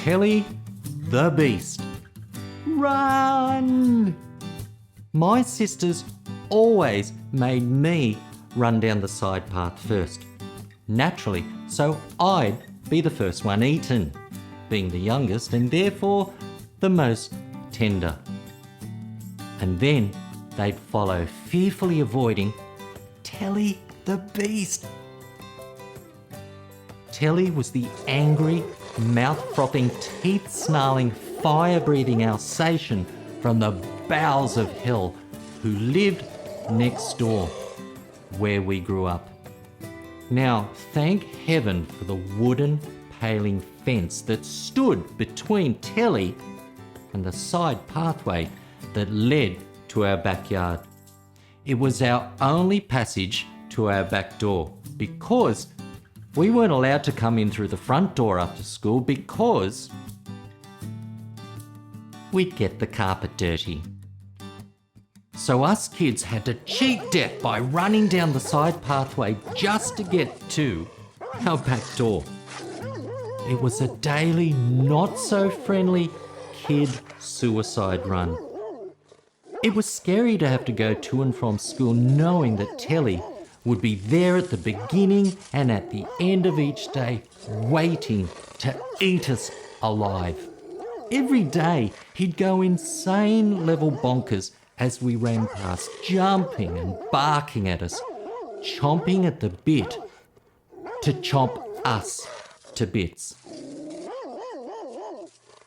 Telly the Beast. Run! My sisters always made me run down the side path first. Naturally, so I'd be the first one eaten, being the youngest and therefore the most tender. And then they'd follow, fearfully avoiding Telly the Beast. Telly was the angry, mouth-frothing, teeth-snarling, fire-breathing Alsatian from the bowels of hell who lived next door where we grew up. Now, thank heaven for the wooden paling fence that stood between Telly and the side pathway that led to our backyard. It was our only passage to our back door because we weren't allowed to come in through the front door after school because we'd get the carpet dirty. So us kids had to cheat death by running down the side pathway just to get to our back door. It was a daily, not-so-friendly kid suicide run. It was scary to have to go to and from school knowing that Telly would be there at the beginning and at the end of each day, waiting to eat us alive. Every day he'd go insane level bonkers as we ran past, jumping and barking at us, chomping at the bit to chomp us to bits.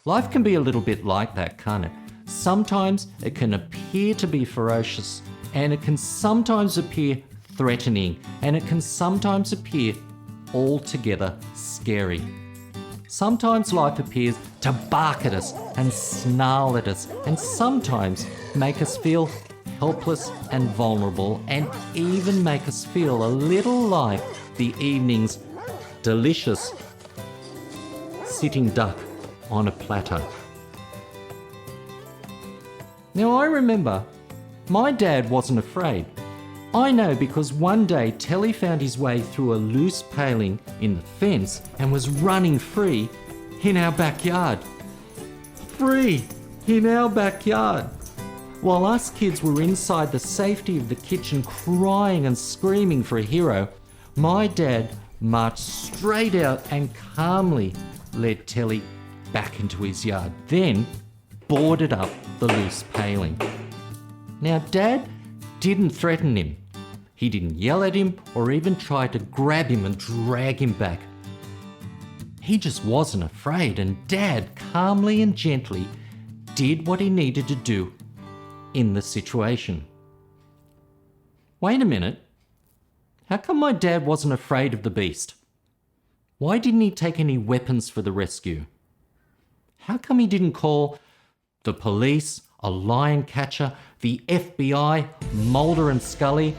Life can be a little bit like that, can't it? Sometimes it can appear to be ferocious, and it can sometimes appear threatening, and it can sometimes appear altogether scary. Sometimes life appears to bark at us and snarl at us, and sometimes make us feel helpless and vulnerable, and even make us feel a little like the evening's delicious sitting duck on a platter. Now I remember my dad wasn't afraid. I know because one day Telly found his way through a loose paling in the fence and was running free in our backyard. Free in our backyard. While us kids were inside the safety of the kitchen crying and screaming for a hero, my dad marched straight out and calmly led Telly back into his yard, then boarded up the loose paling. Now Dad didn't threaten him. He didn't yell at him or even try to grab him and drag him back. He just wasn't afraid, and Dad calmly and gently did what he needed to do in the situation. Wait a minute. How come my dad wasn't afraid of the beast? Why didn't he take any weapons for the rescue? How come he didn't call the police, a lion catcher, the FBI, Mulder and Scully?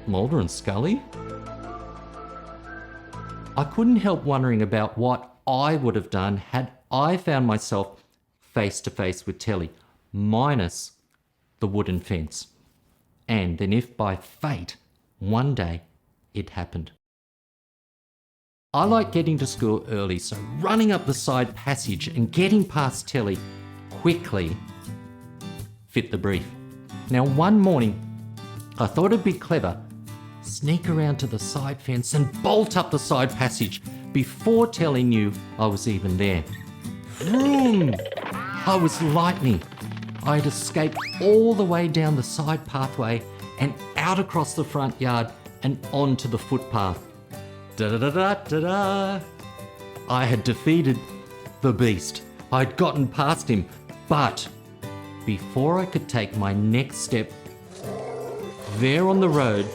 Mulder and Scully? I couldn't help wondering about what I would have done had I found myself face to face with Telly, minus the wooden fence. And then if by fate, one day, it happened. I like getting to school early, so running up the side passage and getting past Telly quickly fit the brief. Now one morning, I thought it'd be clever, sneak around to the side fence and bolt up the side passage before Telly knew I was even there. Vroom! I was lightning. I had escaped all the way down the side pathway and out across the front yard and onto the footpath. Da-da-da-da-da-da. I had defeated the beast. I'd gotten past him, but before I could take my next step, there on the road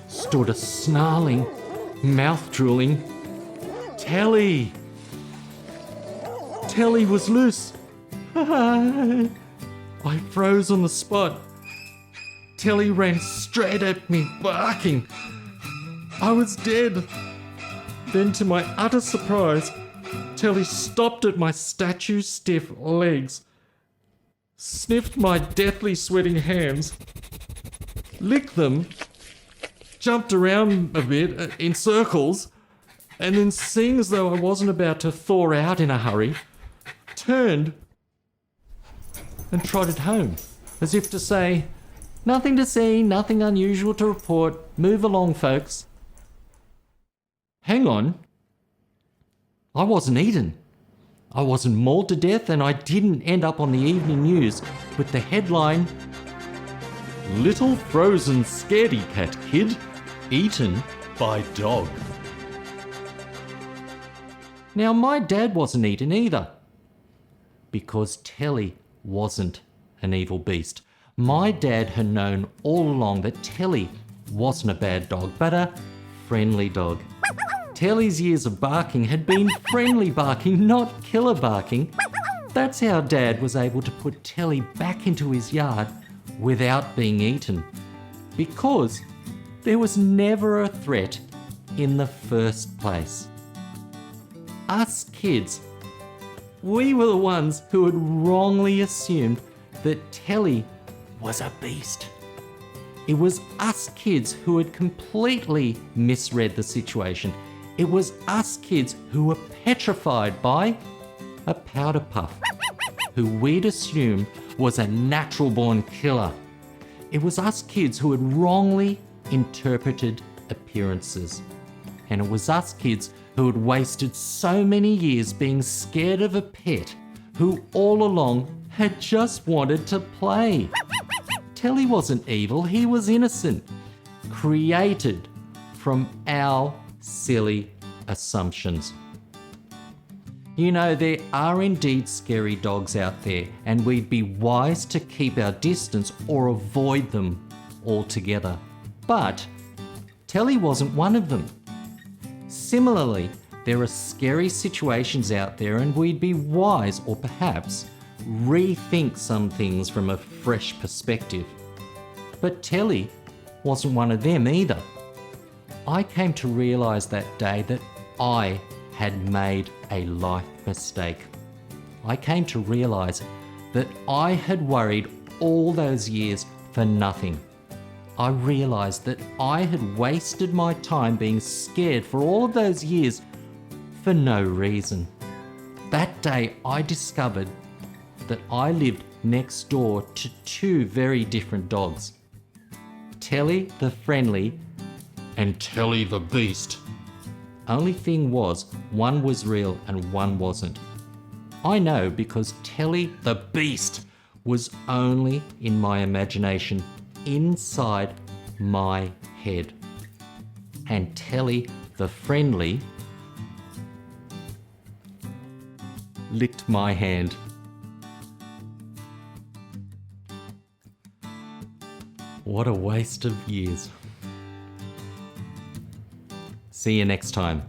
stood a snarling, mouth-drooling Telly. Telly was loose. I froze on the spot. Telly ran straight at me, barking. I was dead. Then, to my utter surprise, Telly stopped at my statue-stiff legs, sniffed my deathly sweating hands, licked them, jumped around a bit in circles, and then, seeing as though I wasn't about to thaw out in a hurry, turned and trotted home, as if to say, "Nothing to see, nothing unusual to report. Move along, folks." Hang on. I wasn't eaten. I wasn't mauled to death, and I didn't end up on the evening news with the headline, "Little frozen scaredy cat kid eaten by dog." Now, my dad wasn't eaten either, because Telly wasn't an evil beast. My dad had known all along that Telly wasn't a bad dog, but a friendly dog. Telly's years of barking had been friendly barking, not killer barking. That's how Dad was able to put Telly back into his yard without being eaten, because there was never a threat in the first place. Us kids, we were the ones who had wrongly assumed that Telly was a beast. It was us kids who had completely misread the situation. It was us kids who were petrified by a powder puff, who we'd assumed was a natural-born killer. It was us kids who had wrongly interpreted appearances. And it was us kids who had wasted so many years being scared of a pet who all along had just wanted to play. Telly wasn't evil, he was innocent, created from our silly assumptions. You know, there are indeed scary dogs out there, and we'd be wise to keep our distance or avoid them altogether. But Telly wasn't one of them. Similarly, there are scary situations out there, and we'd be wise, or perhaps rethink some things from a fresh perspective. But Telly wasn't one of them either. I came to realise that day that I had made a life mistake. I came to realise that I had worried all those years for nothing. I realised that I had wasted my time being scared for all of those years for no reason. That day I discovered that I lived next door to two very different dogs. Telly the friendly and Telly the beast. Only thing was, one was real and one wasn't. I know because Telly the beast was only in my imagination, inside my head. And Telly the friendly licked my hand. What a waste of years. See you next time.